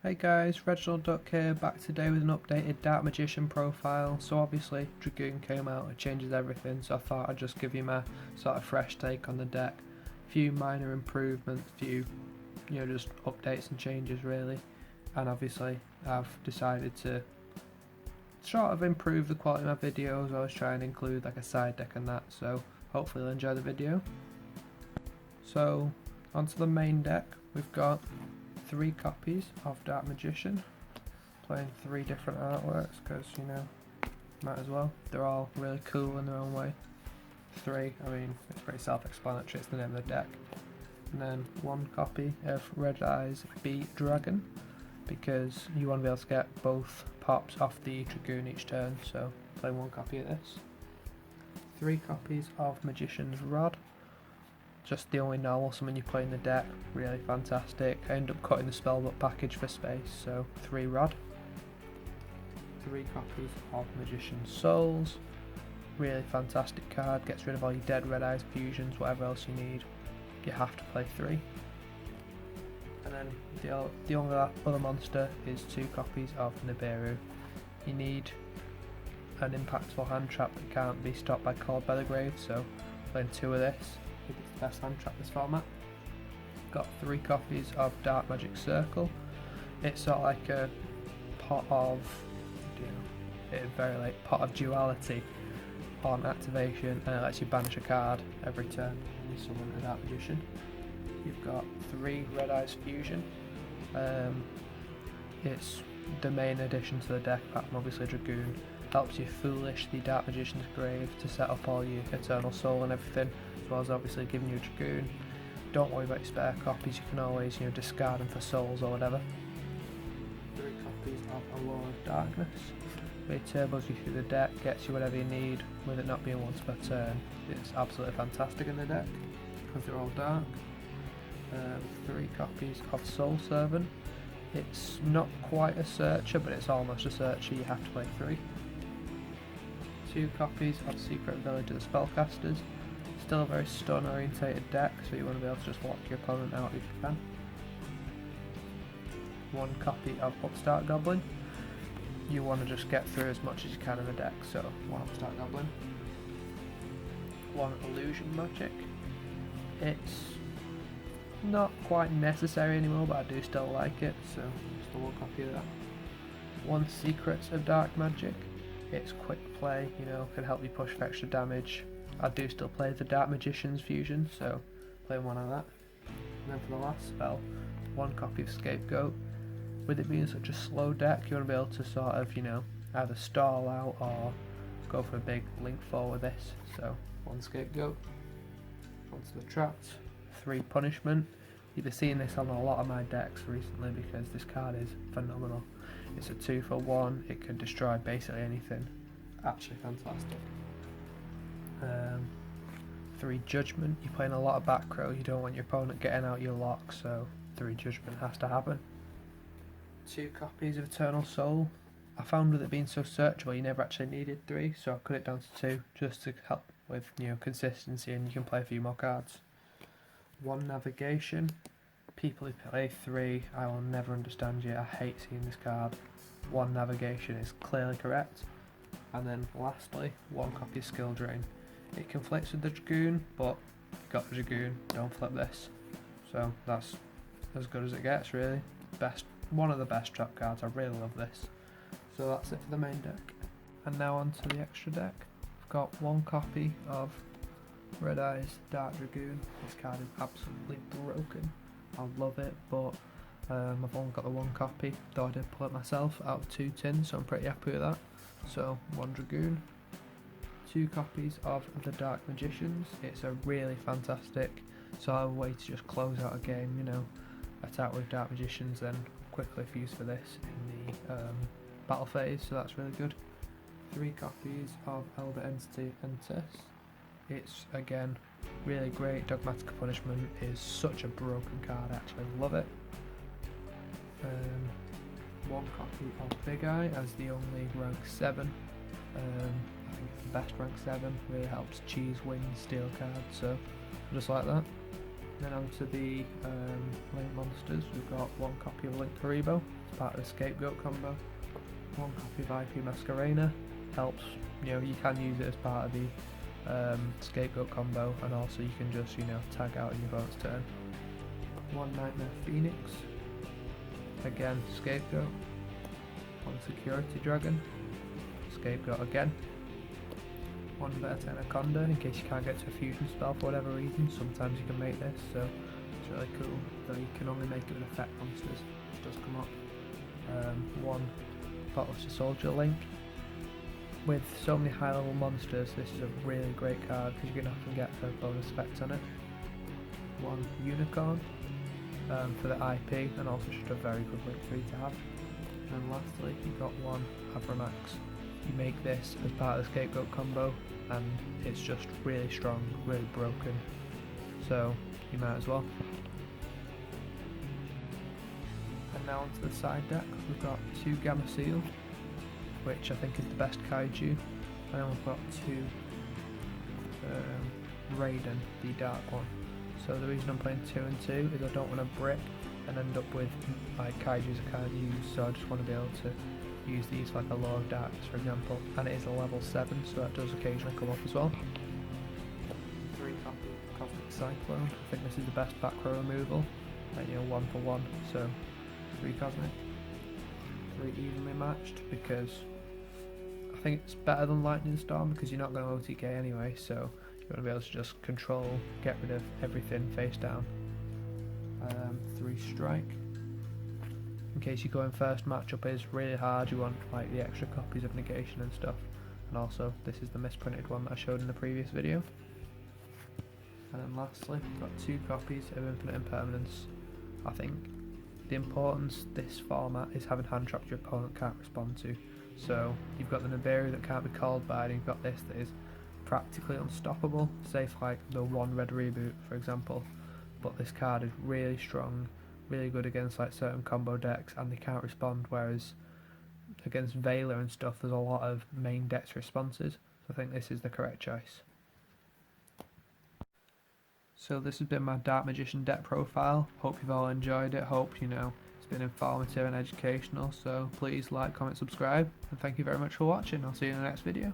Hey guys, Reginald Duck here, back today with an updated Dark Magician profile. So obviously Dragoon came out, it changes everything, so I thought I'd just give you my sort of fresh take on the deck. Few minor improvements, few just updates and changes really. And obviously I've decided to sort of improve the quality of my videos. I was trying to include like a side deck and that, so hopefully you'll enjoy the video. So onto the main deck, we've got 3 copies of Dark Magician, playing 3 different artworks because might as well. They're all really cool in their own way. 3, I mean, it's pretty self-explanatory, it's the name of the deck. And then 1 copy of Red-Eyes Dark Dragoon, because you want to be able to get both pops off the Dragoon each turn, so play 1 copy of this. 3 copies of Magician's Rod, just the only normal summon you play in the deck, really fantastic. I end up cutting the spellbook package for space, so 3 Rod. 3 copies of Magician's Souls, really fantastic card, gets rid of all your dead Red-Eyes fusions, whatever else you need. You have to play 3. And then the only other monster is 2 copies of Nibiru. You need an impactful hand trap that can't be stopped by Called by the Grave, so playing 2 of this. I think it's the best hand trap this format. Got 3 copies of Dark Magic Circle. It's sort of like a pot of, pot of duality on activation, and it lets you banish a card every turn when you summon a Dark Magician. You've got 3 Red-Eyes Fusion. It's the main addition to the deck, apart from obviously Dragoon. Helps you foolish the Dark Magician's Grave to set up all your Eternal Soul and everything, as well as obviously giving you a Dragoon. Don't worry about your spare copies, you can always discard them for souls or whatever. 3 copies of Allure of Darkness. It turbos you through the deck, gets you whatever you need, with it not being once per turn. It's absolutely fantastic in the deck, because they're all dark. 3 copies of Soul Servant. It's not quite a searcher, but it's almost a searcher, you have to play 3. 2 copies of Secret Village of the Spellcasters. Still a very stun orientated deck, so you want to be able to just lock your opponent out if you can. 1 copy of Upstart Goblin. You want to just get through as much as you can in the deck, so 1 Upstart Goblin. 1 Illusion Magic. It's not quite necessary anymore, but I do still like it, so just 1 copy of that. 1 Secrets of Dark Magic. It's quick play, can help you push for extra damage. I do still play the Dark Magician's Fusion, so play 1 of that. And then for the last spell, 1 copy of Scapegoat. With it being such a slow deck, you want to be able to sort of, either stall out or go for a big link forward with this. So 1 Scapegoat, onto the trapped, 3 Punishment. You've been seeing this on a lot of my decks recently because this card is phenomenal. It's a 2 for 1, it can destroy basically anything. Actually fantastic. 3 Judgment. You're playing a lot of back row, you don't want your opponent getting out your lock, so 3 Judgment has to happen. 2 copies of Eternal Soul. I found with it being so searchable you never actually needed 3, so I cut it down to 2 just to help with consistency, and you can play a few more cards. 1 Navigation. People who play 3, I will never understand you. I hate seeing this card. 1 Navigation is clearly correct. And then lastly, 1 copy of Skill Drain. It conflicts with the Dragoon, but got the Dragoon, don't flip this. So that's as good as it gets really. One of the best trap cards, I really love this. So that's it for the main deck. And now on to the extra deck. I've got 1 copy of Red-Eyes Dark Dragoon. This card is absolutely broken. I love it, but I've only got the 1 copy, though I did pull it myself out of 2 tins, so I'm pretty happy with that. So 1 Dragoon. 2 copies of the Dark Magicians. It's a really fantastic sort of way to just close out a game, attack with Dark Magicians, then quickly fuse for this in the battle phase, so that's really good. 3 copies of Elder Entity and Test. It's again really great. Dogmatic Punishment is such a broken card, I actually love it. 1 copy of Big Eye as the only rank 7. I think it's the best rank 7, really helps cheese, win, steal cards, so I just like that. Then on to the Link monsters, we've got one copy of Link Haribo, it's part of the Scapegoat combo. One copy of IP Masquerena, helps, you can use it as part of the Scapegoat combo, and also you can just, tag out in your opponent's turn. One Nightmare Phoenix, again Scapegoat. One Security Dragon, Scapegoat again. One Verta Anaconda, in case you can't get to a fusion spell for whatever reason, sometimes you can make this, so it's really cool, though you can only make it with effect monsters, which does come up. One Battlefield Soldier Link. With so many high level monsters, this is a really great card because you can often get a bonus effect on it. One Unicorn for the IP, and also just a very good Link 3 to have. And lastly, you've got one Abramax. You make this as part of the Scapegoat combo, and it's just really strong, really broken, so you might as well. And now onto the side deck, we've got two Gamma Seal, which I think is the best kaiju, and then we've got two Raiden, the dark one. So the reason I'm playing 2 and 2 is I don't want to brick and end up with like kaijus I can't use, so I just want to be able to use these like a Law of Darkness, for example, and it is a level 7, so that does occasionally come up as well. 3 Cosmic Cyclone, I think this is the best back row removal, like 1 for 1, so 3 Cosmic, 3 evenly matched, because I think it's better than Lightning Storm because you're not going to OTK anyway, so you want to be able to just control, get rid of everything face down. 3 Strike. In case you go in first matchup is really hard, you want like the extra copies of negation and stuff. And also this is the misprinted one that I showed in the previous video. And then lastly, we've got 2 copies of Infinite Impermanence. I think the importance this format is having hand traps your opponent can't respond to. So you've got the Nibiru that can't be called by, and you've got this that is practically unstoppable, say for like the 1 red reboot for example. But this card is really strong, really good against like certain combo decks, and they can't respond, whereas against Veiler and stuff there's a lot of main decks responses, so I think this is the correct choice. So this has been my Dark Magician deck profile. Hope you've all enjoyed it, hope it's been informative and educational, so please like, comment, subscribe, and thank you very much for watching. I'll see you in the next video.